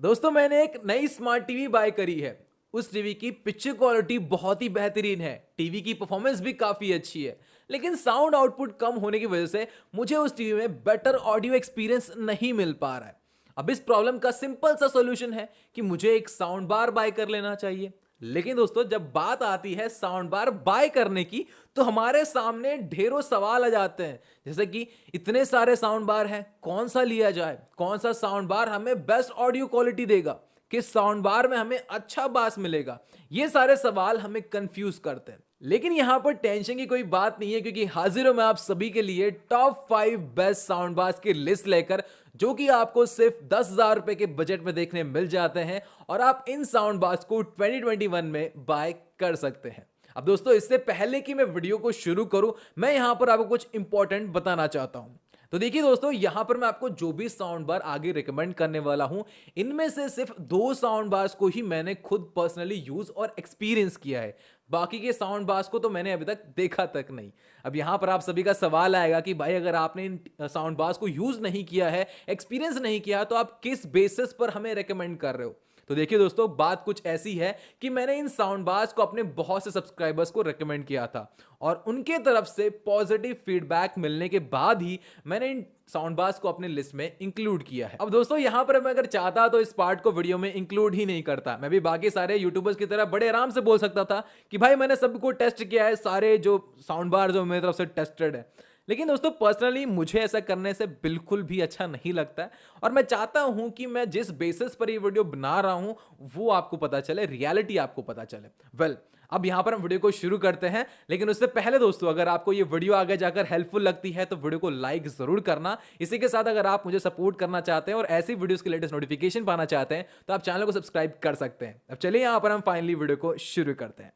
दोस्तों मैंने एक नई स्मार्ट टीवी बाय करी है। उस टीवी की पिक्चर क्वालिटी बहुत ही बेहतरीन है। टीवी की परफॉर्मेंस भी काफी अच्छी है, लेकिन साउंड आउटपुट कम होने की वजह से मुझे उस टीवी में बेटर ऑडियो एक्सपीरियंस नहीं मिल पा रहा है। अब इस प्रॉब्लम का सिंपल सा सॉल्यूशन है कि मुझे एक साउंड बार बाय कर लेना चाहिए। लेकिन दोस्तों जब बात आती है साउंड बार बाय करने की, तो हमारे सामने ढेरों सवाल आ जाते हैं। जैसे कि इतने सारे साउंड बार हैं, कौन सा लिया जाए, कौन सा साउंड बार हमें बेस्ट ऑडियो क्वालिटी देगा, किस साउंड बार में हमें अच्छा बास मिलेगा। ये सारे सवाल हमें कंफ्यूज करते हैं। लेकिन यहां पर टेंशन की कोई बात नहीं है, क्योंकि हाजिर हूं मैं आप सभी के लिए टॉप 5 बेस्ट साउंड बार्स की लिस्ट लेकर, जो कि आपको सिर्फ 10,000 रुपए के बजट में देखने मिल जाते हैं और आप इन साउंड बार्स को 2021 में बाय कर सकते हैं। अब दोस्तों इससे पहले कि मैं वीडियो को शुरू करूं, मैं यहां पर आपको कुछ इंपॉर्टेंट बताना चाहता हूं। तो देखिए दोस्तों, यहां पर मैं आपको जो भी साउंड बार आगे रिकमेंड करने वाला हूं, इनमें से सिर्फ 2 साउंड बार्स को ही मैंने खुद पर्सनली यूज और एक्सपीरियंस किया है। बाकी के साउंड बार्स को तो मैंने अभी तक देखा तक नहीं। अब यहां पर आप सभी का सवाल आएगा कि भाई अगर आपने इन साउंड बार्स को यूज नहीं किया है, एक्सपीरियंस नहीं किया, तो आप किस बेसिस पर हमें रेकमेंड कर रहे हो। तो देखिए दोस्तों, बात कुछ ऐसी है कि मैंने इन साउंड बार्स को अपने बहुत से सब्सक्राइबर्स को रेकमेंड किया था और उनके तरफ से पॉजिटिव फीडबैक मिलने के बाद ही मैंने इन साउंड बार्स को अपने लिस्ट में इंक्लूड किया है। अब दोस्तों यहां पर मैं अगर चाहता तो इस पार्ट को वीडियो में इंक्लूड ही नहीं करता। मैं भी बाकी सारे यूट्यूबर्स की तरह बड़े आराम से बोल सकता था कि भाई मैंने सबको टेस्ट किया है, सारे जो साउंड बार जो मेरी तरफ से टेस्टेड है। लेकिन दोस्तों पर्सनली मुझे ऐसा करने से बिल्कुल भी अच्छा नहीं लगता है और मैं चाहता हूं कि मैं जिस बेसिस पर ये वीडियो बना रहा हूं वो आपको पता चले, रियलिटी आपको पता चले। वेल, अब यहां पर हम वीडियो को शुरू करते हैं, लेकिन उससे पहले दोस्तों अगर आपको ये वीडियो आगे जाकर हेल्पफुल लगती है तो वीडियो को लाइक जरूर करना। इसी के साथ अगर आप मुझे सपोर्ट करना चाहते हैं और ऐसी वीडियोस के लेटेस्ट नोटिफिकेशन पाना चाहते हैं तो आप चैनल को सब्सक्राइब कर सकते हैं। अब चलिए यहां पर हम फाइनली वीडियो को शुरू करते हैं।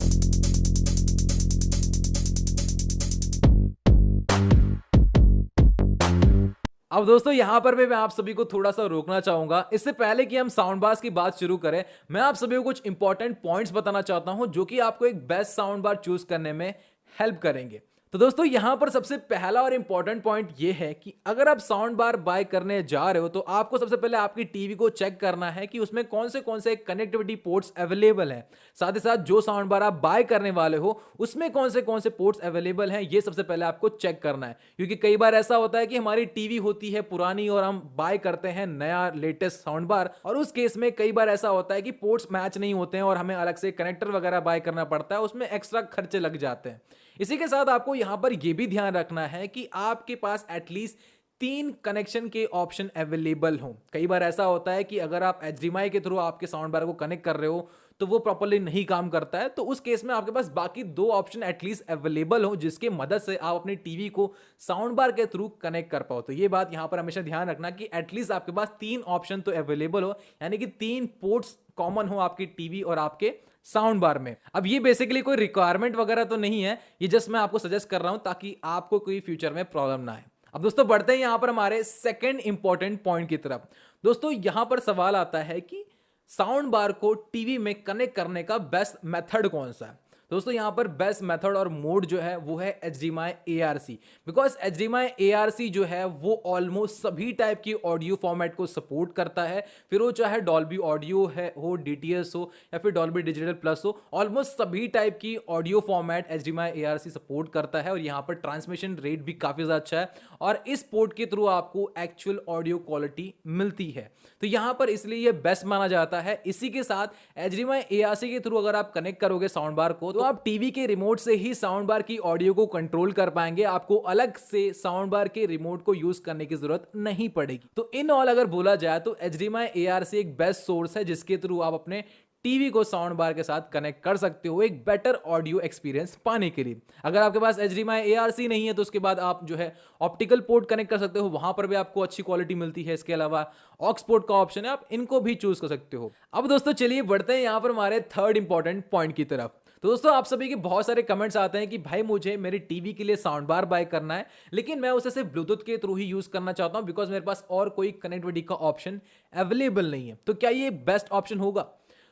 अब दोस्तों यहां पर भी मैं आप सभी को थोड़ा सा रोकना चाहूंगा। इससे पहले कि हम साउंड बार्स की बात शुरू करें, मैं आप सभी को कुछ इंपॉर्टेंट पॉइंट्स बताना चाहता हूं जो कि आपको एक बेस्ट साउंड बार चूज करने में हेल्प करेंगे। तो दोस्तों यहां पर सबसे पहला और इंपॉर्टेंट पॉइंट यह है कि अगर आप साउंड बार बाय करने जा रहे हो तो आपको सबसे पहले आपकी टीवी को चेक करना है कि उसमें कौन से कनेक्टिविटी पोर्ट्स अवेलेबल हैं। साथ ही साथ जो साउंड बार आप बाय करने वाले हो उसमें कौन से पोर्ट्स अवेलेबल हैं, ये सबसे पहले आपको चेक करना है। क्योंकि कई बार ऐसा होता है कि हमारी टीवी होती है पुरानी और हम बाय करते हैं नया लेटेस्ट साउंड बार, और उस केस में कई बार ऐसा होता है कि पोर्ट्स मैच नहीं होते हैं और हमें अलग से कनेक्टर वगैरह बाय करना पड़ता है, उसमें एक्स्ट्रा खर्चे लग जाते हैं। इसी के साथ आपको यहां पर यह भी ध्यान रखना है कि आपके पास एटलीस्ट 3 कनेक्शन के ऑप्शन अवेलेबल हों। कई बार ऐसा होता है कि अगर आप HDMI के थ्रू आपके साउंड बार को कनेक्ट कर रहे हो तो वो प्रॉपर्ली नहीं काम करता है, तो उस केस में आपके पास बाकी 2 ऑप्शन एटलीस्ट अवेलेबल हो जिसके मदद से आप अपनी टीवी को साउंड बार के थ्रू कनेक्ट कर पाओ। तो ये बात यहां पर हमेशा ध्यान रखना कि एटलीस्ट आपके पास 3 ऑप्शन तो अवेलेबल हो, यानी कि 3 पोर्ट्स कॉमन हो आपकी टीवी और आपके साउंड बार में। अब ये बेसिकली कोई रिक्वायरमेंट वगैरह तो नहीं है, ये जस्ट मैं आपको सजेस्ट कर रहा हूं ताकि आपको कोई फ्यूचर में प्रॉब्लम ना आए। अब दोस्तों बढ़ते हैं यहां पर हमारे सेकंड इंपॉर्टेंट पॉइंट की तरफ। दोस्तों यहां पर सवाल आता है कि साउंड बार को टीवी में कनेक्ट करने का बेस्ट मेथड कौन सा है। दोस्तों यहां पर बेस्ट मेथड और मोड जो है वो है HDMI ARC। Because HDMI ARC जो है वो ऑलमोस्ट सभी टाइप की ऑडियो फॉर्मेट को सपोर्ट करता है, फिर वो चाहे डॉल्बी ऑडियो है हो, DTS हो या फिर डॉल्बी डिजिटल प्लस हो, ऑलमोस्ट सभी टाइप की audio format HDMI ARC support करता है। और यहाँ पर ट्रांसमिशन रेट भी काफी ज्यादा अच्छा है और इस पोर्ट के थ्रू आपको एक्चुअल ऑडियो क्वालिटी मिलती है, तो यहाँ पर इसलिए ये बेस्ट माना जाता है। इसी के साथ HDMI ARC के थ्रू अगर आप कनेक्ट करोगे साउंड बार को तो आप टीवी के रिमोट से ही साउंड बार की ऑडियो को कंट्रोल कर पाएंगे, आपको अलग से साउंड बार के रिमोट को यूज करने की जरूरत नहीं पड़ेगी। तो इन ऑल अगर बोला जाए तो HDMI ARC एक बेस्ट सोर्स है जिसके थ्रू आप अपने टीवी को साउंड बार के साथ कनेक्ट कर सकते हो एक बेटर ऑडियो एक्सपीरियंस पाने के लिए। अगर आपके पास HDMI ARC नहीं है तो उसके बाद आप जो है ऑप्टिकल पोर्ट कनेक्ट कर सकते हो, वहां पर भी आपको अच्छी क्वालिटी मिलती है। इसके अलावा ऑक्स पोर्ट का ऑप्शन है, आप इनको भी चूज कर सकते हो। अब दोस्तों चलिए बढ़ते हैं यहां पर हमारे थर्ड इंपॉर्टेंट पॉइंट की तरफ। तो दोस्तों आप सभी के बहुत सारे कमेंट्स आते हैं कि भाई मुझे मेरी टीवी के लिए साउंड बार बाय करना है, लेकिन मैं उसे सिर्फ ब्लूटूथ के थ्रू ही यूज करना चाहता हूं बिकॉज मेरे पास और कोई कनेक्टिविटी का ऑप्शन अवेलेबल नहीं है। तो क्या ये बेस्ट ऑप्शन होगा?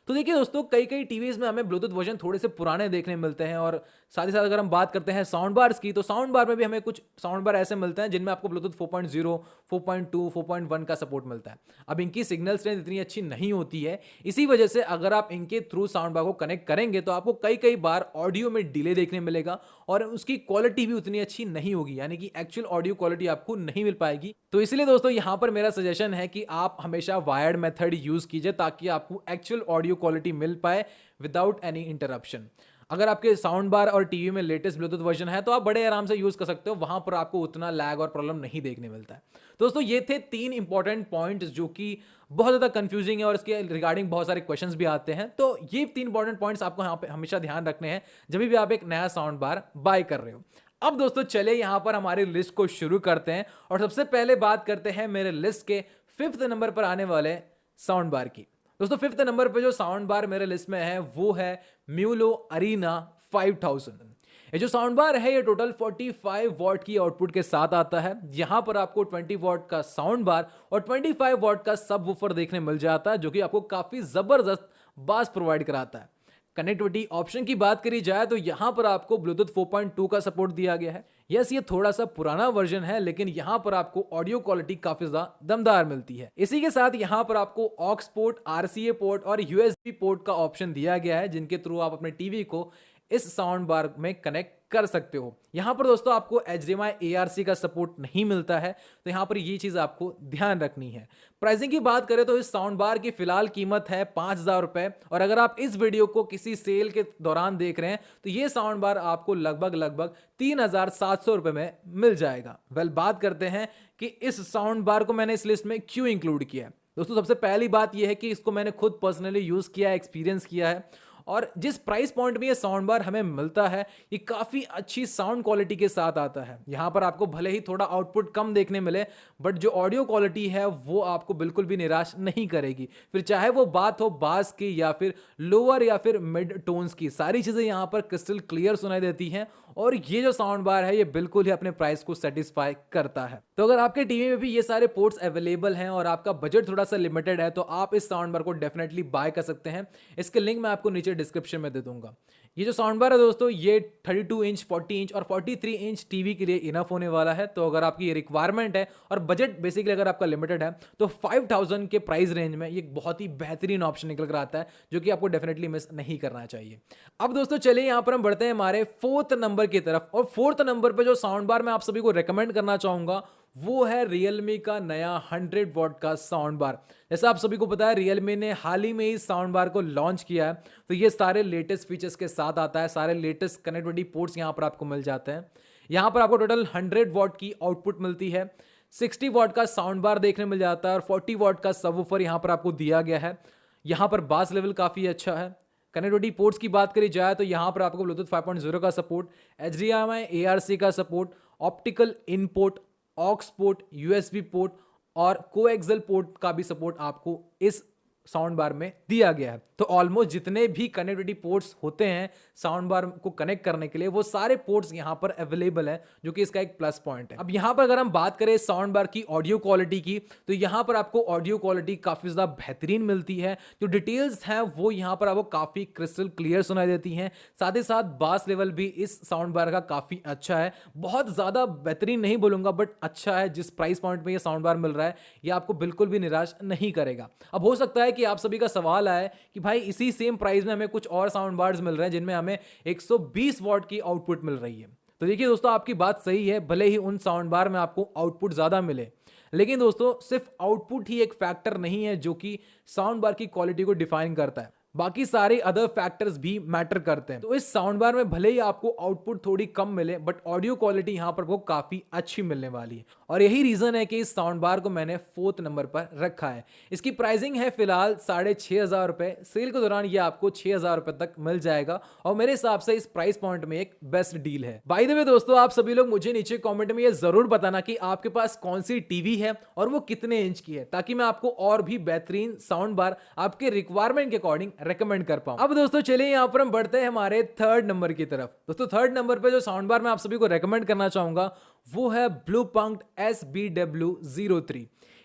तो देखिए दोस्तों, कई कई टीवीज में हमें ब्लूटूथ वर्जन थोड़े से पुराने देखने मिलते हैं, और साथ ही साथ अगर हम बात करते हैं साउंड बार्स की, तो साउंड बार में भी हमें कुछ साउंड बार ऐसे मिलते हैं जिनमें आपको ब्लूटूथ 4.0, 4.2, 4.1 का सपोर्ट मिलता है। अब इनकी सिग्नल स्ट्रेंथ इतनी अच्छी नहीं होती है, इसी वजह से अगर आप इनके थ्रू साउंड बार को कनेक्ट करेंगे तो आपको कई कई बार ऑडियो में डिले देखने मिलेगा, और उसकी क्वालिटी भी उतनी अच्छी नहीं होगी, यानी कि एक्चुअल ऑडियो क्वालिटी आपको नहीं मिल पाएगी। तो इसलिए दोस्तों, यहां पर मेरा सजेशन है कि आप हमेशा वायर्ड मेथड यूज कीजिए, ताकि आपको एक्चुअल ऑडियो क्वालिटी मिल पाए विदाउट एनी इंटरप्शन। अगर आपके साउंड बार और टीवी में लेटेस्ट ब्लूटूथ वर्जन है तो आप बड़े आराम से यूज कर सकते हो, वहां पर आपको उतना लैग और प्रॉब्लम नहीं देखने मिलता है। दोस्तों, ये थे 3 इंपॉर्टेंट पॉइंट्स जो कि बहुत ज्यादा कंफ्यूजिंग है और इसके रिगार्डिंग बहुत सारे क्वेश्चंस भी आते हैं। तो ये 3 इंपॉर्टेंट पॉइंट्स आपको यहाँ पे हमेशा ध्यान रखने हैं जब भी आप एक नया साउंड बार बाय कर रहे हो। अब दोस्तों, चले यहां पर हमारी लिस्ट को शुरू करते हैं, और सबसे पहले बात करते हैं मेरे लिस्ट के 5th नंबर पर आने वाले साउंड बार की। दोस्तों, 5th नंबर पे जो साउंड बार मेरे लिस्ट में है वो है म्यूलो अरीना 5000। ये जो साउंड बार है ये टोटल 45 वॉट की आउटपुट के साथ आता है। यहां पर आपको 20 वॉट का साउंड बार और 25 वॉट का सब वूफर देखने मिल जाता है, जो कि आपको काफी जबरदस्त बास प्रोवाइड कराता है। कनेक्टिविटी ऑप्शन की बात करी जाए तो यहां पर आपको ब्लूटूथ 4.2 का सपोर्ट दिया गया है। यस, ये थोड़ा सा पुराना वर्जन है, लेकिन यहां पर आपको ऑडियो क्वालिटी काफी ज्यादा दमदार मिलती है। इसी के साथ यहां पर आपको ऑक्स पोर्ट, आरसीए पोर्ट और यूएसबी पोर्ट का ऑप्शन दिया गया है, जिनके थ्रू आप अपने टीवी को इस साउंड बार में कनेक्ट कर सकते हो। यहां पर दोस्तों आपको HDMI ARC का सपोर्ट नहीं मिलता है, तो यहां पर ये चीज आपको ध्यान रखनी है। प्राइसिंग की बात करें तो इस साउंड बार की फिलहाल कीमत है 5000 रुपए, और अगर आप इस वीडियो को किसी सेल के दौरान देख रहे हैं तो ये साउंड बार आपको लगभग 3700 रुपए में मिल जाएगा। बात करते हैं कि इस साउंड बार को मैंने इस लिस्ट में क्यों इंक्लूड किया है। दोस्तों, सबसे पहली बात यह है कि इसको मैंने खुद पर्सनली यूज किया है, एक्सपीरियंस किया है, और जिस प्राइस पॉइंट में ये साउंड बार हमें मिलता है ये काफी अच्छी साउंड क्वालिटी के साथ आता है। यहां पर आपको भले ही थोड़ा आउटपुट कम देखने मिले, बट जो ऑडियो क्वालिटी है वो आपको बिल्कुल भी निराश नहीं करेगी। फिर चाहे वो बात हो बास की या फिर लोअर या फिर मिड टोन्स की, सारी चीजें यहां पर क्रिस्टल क्लियर सुनाई देती हैं, और ये जो साउंड बार है ये बिल्कुल ही अपने प्राइस को सेटिस्फाई करता है। तो अगर आपके टीवी में भी ये सारे पोर्ट्स अवेलेबल हैं और आपका बजट थोड़ा सा लिमिटेड है, तो आप इस साउंड बार को डेफिनेटली बाय कर सकते हैं। इसके लिंक मैं आपको नीचे डिस्क्रिप्शन में दे दूंगा। ये जो साउंड बार है दोस्तों, ये 32 इंच, 40 इंच और 43 इंच टीवी के लिए इनफ होने वाला है। तो अगर आपकी ये रिक्वायरमेंट है और बजट बेसिकली अगर आपका लिमिटेड है, तो 5000 के प्राइस रेंज में ये बहुत ही बेहतरीन ऑप्शन निकल कर आता है, जो कि आपको डेफिनेटली मिस नहीं करना चाहिए। अब दोस्तों चलिए यहाँ पर हम बढ़ते हैं हमारे 4th नंबर की तरफ, और 4th नंबर पे जो साउंड बार मैं आप सभी को रेकमेंड करना चाहूंगा वो है Realme का नया 100 वॉट का साउंड बार। जैसा आप सभी को पता है, Realme ने हाल ही में इस साउंड बार को लॉन्च किया है, तो ये सारे लेटेस्ट फीचर्स के साथ आता है, सारे लेटेस्ट कनेक्टिविटी पोर्ट्स यहाँ पर आपको मिल जाते हैं। यहाँ पर आपको टोटल 100 वॉट की आउटपुट मिलती है, 60 वॉट का साउंड बार देखने मिल जाता है, और 40 वॉट का सबवूफर यहाँ पर आपको दिया गया है। यहाँ पर बास लेवल काफी अच्छा है। कनेक्टिविटी पोर्ट्स की बात करी जाए तो यहाँ पर आपको ब्लूटूथ 5.0 का सपोर्ट, HDMI ARC का support, optical input, aux port, USB port और कोएक्सियल पोर्ट का भी सपोर्ट आपको इस साउंड बार में दिया गया है। तो ऑलमोस्ट जितने भी कनेक्टिविटी पोर्ट्स होते हैं साउंड बार को कनेक्ट करने के लिए, वो सारे पोर्ट्स यहां पर अवेलेबल हैं, जो कि इसका एक प्लस पॉइंट है। अब यहां पर अगर हम बात करें साउंड बार की ऑडियो क्वालिटी की, तो यहां पर आपको ऑडियो क्वालिटी काफी ज्यादा बेहतरीन मिलती है। जो डिटेल्स हैं वो यहां पर आपको काफी क्रिस्टल क्लियर सुनाई देती हैं। साथ ही साथ बास लेवल भी इस साउंड बार का काफी अच्छा है, बहुत ज्यादा बेहतरीन नहीं बोलूंगा, बट अच्छा है। जिस प्राइस पॉइंट में ये साउंड बार मिल रहा है ये आपको बिल्कुल भी निराश नहीं करेगा। अब हो सकता है कि आप सभी का सवाल आए कि भाई इसी सेम प्राइस में हमें कुछ और साउंड बार्स मिल रहे हैं जिनमें हमें 120 वॉट की आउटपुट मिल रही है। तो देखिए दोस्तों, आपकी बात सही है, भले ही उन साउंड बार में आपको आउटपुट ज्यादा मिले, लेकिन दोस्तों सिर्फ आउटपुट ही एक फैक्टर नहीं है जो कि साउंड बार की क्वालिटी को डिफाइन करता है, बाकी सारे अदर फैक्टर्स भी मैटर करते हैं। तो इस साउंड बार में भले ही आपको आउटपुट थोड़ी कम मिले, बट ऑडियो क्वालिटी यहां पर वो काफी अच्छी मिलने वाली है, और यही रीजन है कि इस साउंड बार को मैंने 4th नंबर पर रखा है। इसकी प्राइसिंग है फिलहाल 6500 रुपए, सेल के दौरान ये आपको 6000 रुपए तक मिल जाएगा, और मेरे हिसाब से इस प्राइस पॉइंट में एक बेस्ट डील है। बाय द वे दोस्तों, आप सभी लोग मुझे नीचे कॉमेंट में ये जरूर बताना कि आपके पास कौन सी टीवी है और वो कितने इंच की है, ताकि मैं आपको और भी बेहतरीन साउंड बार आपके रिक्वायरमेंट के अकॉर्डिंग रेकमेंड कर पाऊं। अब दोस्तों चलिए यहां पर हम बढ़ते हैं हमारे 3rd नंबर की तरफ। दोस्तों 3rd नंबर पे जो साउंड बार मैं आप सभी को रेकमेंड करना चाहूंगा वो है ब्लूपंक्ट SBW03।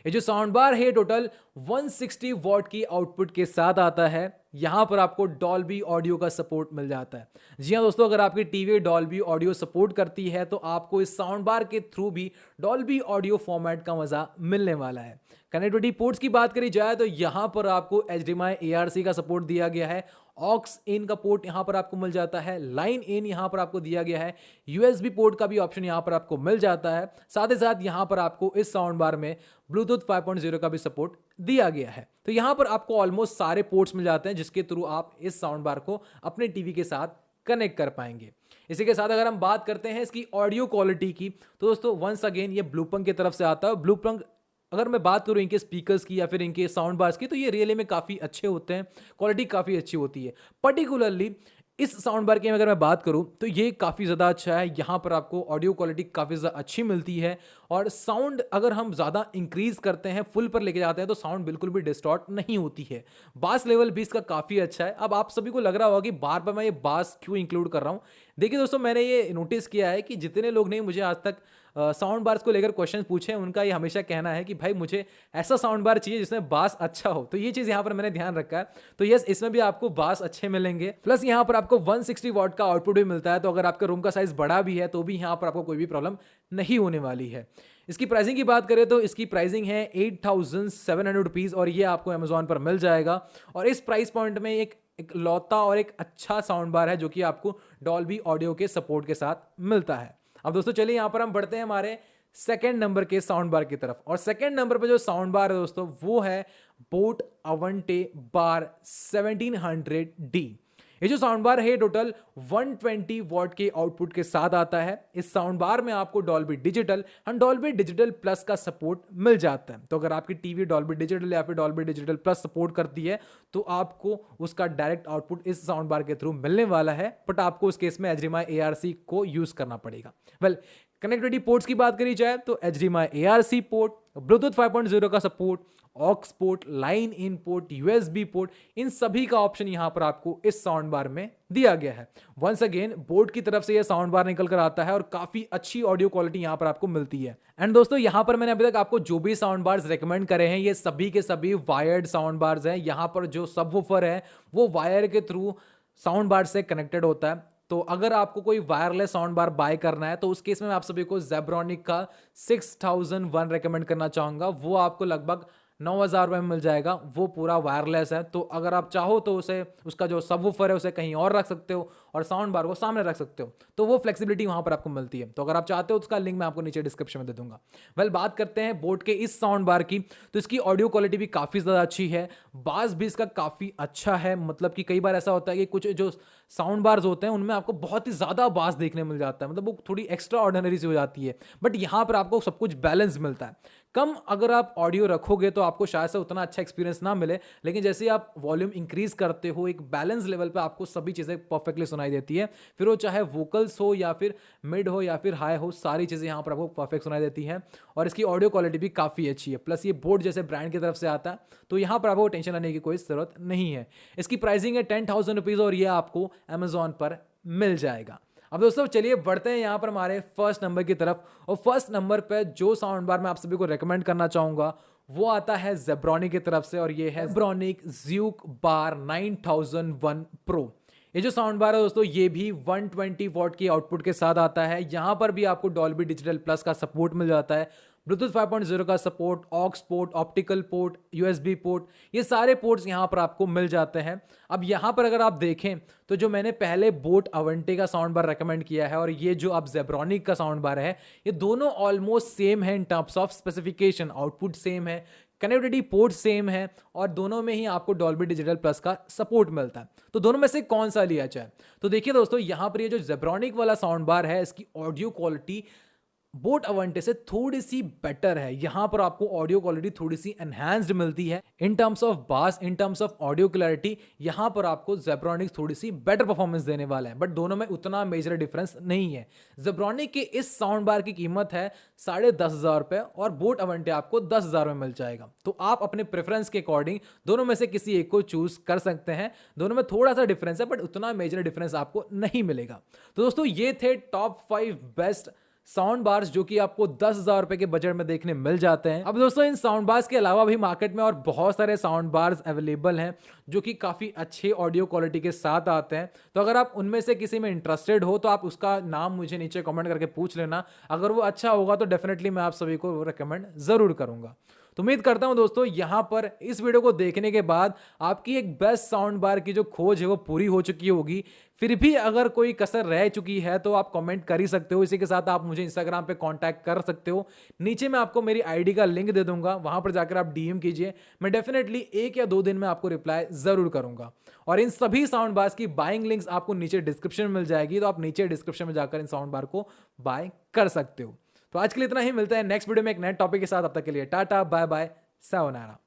ये जो साउंड बार है टोटल 160 वॉट की आउटपुट के साथ आता है। यहां पर आपको डॉल्बी ऑडियो का सपोर्ट मिल जाता है। जी हाँ दोस्तों, अगर आपकी टीवी डॉल्बी ऑडियो सपोर्ट करती है तो आपको इस साउंड बार के थ्रू भी डॉल्बी ऑडियो फॉर्मेट का मजा मिलने वाला है। कनेक्टिविटी पोर्ट्स की बात करी जाए तो यहां पर आपको HDMI ARC का सपोर्ट दिया गया है। ऑक्स इन का पोर्ट यहां पर आपको मिल जाता है। लाइन इन यहां पर आपको दिया गया है। USB पोर्ट का भी ऑप्शन यहां पर आपको मिल जाता है। साथ ही साथ यहां पर आपको इस साउंड बार में ब्लूटूथ 5.0 का भी सपोर्ट दिया गया है। तो यहां पर आपको ऑलमोस्ट सारे पोर्ट्स मिल जाते हैं जिसके थ्रू आप इस साउंड बार को अपने टीवी के साथ कनेक्ट कर पाएंगे। इसी के साथ अगर हम बात करते हैं इसकी ऑडियो क्वालिटी की तो दोस्तों वंस अगेन ये ब्लूपंक की तरफ से आता है। ब्लूपंक अगर मैं बात करूं इनके स्पीकर्स की या फिर इनके साउंड बार्स की तो ये रियली में काफ़ी अच्छे होते हैं, क्वालिटी काफ़ी अच्छी होती है। पर्टिकुलरली इस साउंड बार की अगर मैं बात करूं तो ये काफ़ी ज़्यादा अच्छा है। यहाँ पर आपको ऑडियो क्वालिटी काफ़ी ज़्यादा अच्छी मिलती है और साउंड अगर हम ज़्यादा इंक्रीज करते हैं, फुल पर लेके जाते हैं तो साउंड बिल्कुल भी डिस्टॉर्ट नहीं होती है। बास लेवल भी इसका काफ़ी अच्छा है। अब आप सभी को लग रहा होगा कि बार बार मैं ये बास क्यों इंक्लूड कर रहा हूँ। देखिए दोस्तों, मैंने ये नोटिस किया है कि जितने लोग ने मुझे आज तक साउंड बार्स को लेकर क्वेश्चन पूछे उनका ये हमेशा कहना है कि भाई मुझे ऐसा साउंड बार चाहिए जिसमें बास अच्छा हो। तो ये चीज़ यहाँ पर मैंने ध्यान रखा है। तो यस, इसमें भी आपको बास अच्छे मिलेंगे। प्लस यहाँ पर आपको 160 वॉट का आउटपुट भी मिलता है। तो अगर आपका रूम का साइज बड़ा भी है तो भी यहाँ पर आपको कोई भी प्रॉब्लम नहीं होने वाली है। इसकी प्राइसिंग की बात करें तो इसकी प्राइसिंग है 8700 रुपीज़ और ये आपको अमेजोन पर मिल जाएगा। और इस प्राइस पॉइंट में एक लौता और एक अच्छा साउंड बार है जो कि आपको डॉल्बी ऑडियो के सपोर्ट के साथ मिलता है। अब दोस्तों चलिए यहाँ पर हम बढ़ते हैं हमारे सेकेंड नंबर के साउंड बार की तरफ। और सेकेंड नंबर पे जो साउंड बार है दोस्तों वो है बोट अवंटे बार 1700D। ये जो साउंड बार है टोटल 120 वॉट के आउटपुट के साथ आता है। इस साउंड बार में आपको Dolby digital and Dolby digital plus का सपोर्ट मिल जाता है। तो अगर आपकी टीवी डॉल्बी डिजिटल या फिर डॉल्बी डिजिटल प्लस सपोर्ट करती है तो आपको उसका डायरेक्ट आउटपुट इस साउंड बार के थ्रू मिलने वाला है। बट आपको उस केस में HDMI ARC को यूज करना पड़ेगा। कनेक्टिविटी पोर्ट्स की बात करी जाए तो HDMI ARC पोर्ट, ब्लूटूथ 5.0 का support, aux port, line in port, USB port, इन सभी का ऑप्शन यहां पर आपको इस साउंड बार में दिया गया है। वंस अगेन बोर्ड की तरफ से यह साउंड बार निकल कर आता है और काफी अच्छी ऑडियो क्वालिटी यहां पर आपको मिलती है। एंड दोस्तों यहां पर मैंने अभी तक आपको जो भी साउंड बार्स रेकमेंड करे हैं ये सभी के सभी वायर्ड साउंड बार्स हैं। यहां पर जो सबवूफर है वो वायर के थ्रू साउंड बार से कनेक्टेड होता है। तो अगर आपको कोई वायरलेस साउंड बार बाय करना है तो उस केस में मैं आप सभी को Zebronic का 6001 रेकमेंड करना चाहूंगा। वो आपको लगभग 9000 रुपये में मिल जाएगा। वो पूरा वायरलेस है। तो अगर आप चाहो तो उसे उसका जो सबवूफर है उसे कहीं और रख सकते हो और साउंड बार को सामने रख सकते हो। तो वो फ्लेक्सिबिलिटी वहां पर आपको मिलती है। तो अगर आप चाहते हो उसका लिंक मैं आपको नीचे डिस्क्रिप्शन में दे दूंगा। बात करते हैं बोट के इस साउंड बार की तो इसकी ऑडियो क्वालिटी भी काफ़ी ज़्यादा अच्छी है। बास भी इसका काफ़ी अच्छा है। मतलब कि कई बार ऐसा होता है कि कुछ जो साउंड बार्स होते हैं उनमें आपको बहुत ही ज़्यादा बास देखने मिल जाता है। मतलब वो थोड़ी एक्स्ट्रा ऑर्डिनरी सी हो जाती है। बट यहाँ पर आपको सब कुछ बैलेंस मिलता है। कम अगर आप ऑडियो रखोगे तो आपको शायद से उतना अच्छा एक्सपीरियंस ना मिले, लेकिन जैसे आप वॉल्यूम इंक्रीज करते हो एक बैलेंस लेवल पे आपको सभी चीज़ें परफेक्टली सुनाई देती है। फिर वो चाहे वोकल्स हो या फिर मिड हो या फिर हाई हो, सारी चीज़ें यहाँ पर आपको परफेक्ट सुनाई देती हैं। और इसकी ऑडियो क्वालिटी भी काफ़ी अच्छी है। प्लस ये बोट जैसे ब्रांड की तरफ से आता है तो यहाँ पर आपको टेंशन लेने की कोई ज़रूरत नहीं है। इसकी प्राइसिंग है 10,000 रुपीज़ और ये आपको अमेजोन पर मिल जाएगा। अब दोस्तों चलिए बढ़ते हैं यहाँ पर हमारे फर्स्ट नंबर की तरफ। और फर्स्ट नंबर पे जो साउंड बार मैं आप सभी को रेकमेंड करना चाहूँगा वो आता है Zebronic की तरफ से और ये है Zebronic Zeuke Bar 9001 Pro। ये जो साउंड बार है दोस्तों ये भी 120 वॉट की आउटपुट के साथ आता है। यहाँ पर भी आपको डॉल्बी डिजिटल प्लस का सपोर्ट मिल जाता है, ब्लूटूथ 5.0 का support, aux port, optical port, USB port, ये सारे पोर्ट्स यहाँ पर आपको मिल जाते हैं। अब यहाँ पर अगर आप देखें तो जो मैंने पहले बोट अवंटे का साउंड बार रेकमेंड किया है और ये जो अब Zebronic का साउंड बार है ये दोनों ऑलमोस्ट सेम है in terms of specification. Output same है, कनेक्टिविटी पोर्ट सेम है और दोनों में ही आपको डॉल्बी डिजिटल प्लस का सपोर्ट मिलता है। तो दोनों में से कौन सा लिया जाए? तो देखिए दोस्तों यहाँ पर ये जो Zebronic वाला साउंड बार है इसकी ऑडियो क्वालिटी बोट अवंटे से थोड़ी सी बेटर है। यहां पर आपको ऑडियो क्वालिटी थोड़ी सी एनहांस्ड मिलती है इन टर्म्स ऑफ बास, in terms of audio clarity. यहां पर आपको Zebronic थोड़ी सी बेटर परफॉर्मेंस देने वाला है। बट दोनों में उतना मेजर डिफरेंस नहीं है। Zebronic के इस साउंड बार की कीमत है 10,500 रुपये और बोट अवंटे आपको 10,000 में मिल जाएगा। तो आप अपने प्रेफरेंस के अकॉर्डिंग दोनों में से किसी एक को चूज कर सकते हैं। दोनों में थोड़ा सा डिफरेंस है बट उतना मेजर डिफरेंस आपको नहीं मिलेगा। तो दोस्तों ये थे टॉप 5 बेस्ट साउंड बार्स जो कि आपको 10,000 रुपए के बजट में देखने मिल जाते हैं। अब दोस्तों इन साउंड बार्स के अलावा भी मार्केट में और बहुत सारे साउंड बार्स अवेलेबल हैं जो कि काफ़ी अच्छे ऑडियो क्वालिटी के साथ आते हैं। तो अगर आप उनमें से किसी में इंटरेस्टेड हो तो आप उसका नाम मुझे नीचे कमेंट करके पूछ लेना। अगर वो अच्छा होगा तो डेफिनेटली मैं आप सभी को रिकमेंड ज़रूर करूँगा। तो उम्मीद करता हूं दोस्तों यहां पर इस वीडियो को देखने के बाद आपकी एक बेस्ट साउंड बार की जो खोज है वो पूरी हो चुकी होगी। फिर भी अगर कोई कसर रह चुकी है तो आप कमेंट कर ही सकते हो। इसी के साथ आप मुझे इंस्टाग्राम पे कांटेक्ट कर सकते हो। नीचे मैं आपको मेरी आईडी का लिंक दे दूंगा, वहां पर जाकर आप डीएम कीजिए। मैं डेफिनेटली 1 या 2 दिन में आपको रिप्लाई जरूर करूंगा। और इन सभी साउंड बार्स की बाइंग लिंक्स आपको नीचे डिस्क्रिप्शन में मिल जाएगी, तो आप नीचे डिस्क्रिप्शन में जाकर इन साउंड बार को बाय कर सकते हो। तो आज के लिए इतना ही, मिलता है नेक्स्ट वीडियो में एक नए टॉपिक के साथ। अब तक के लिए टाटा बाय बाय, सायोनारा।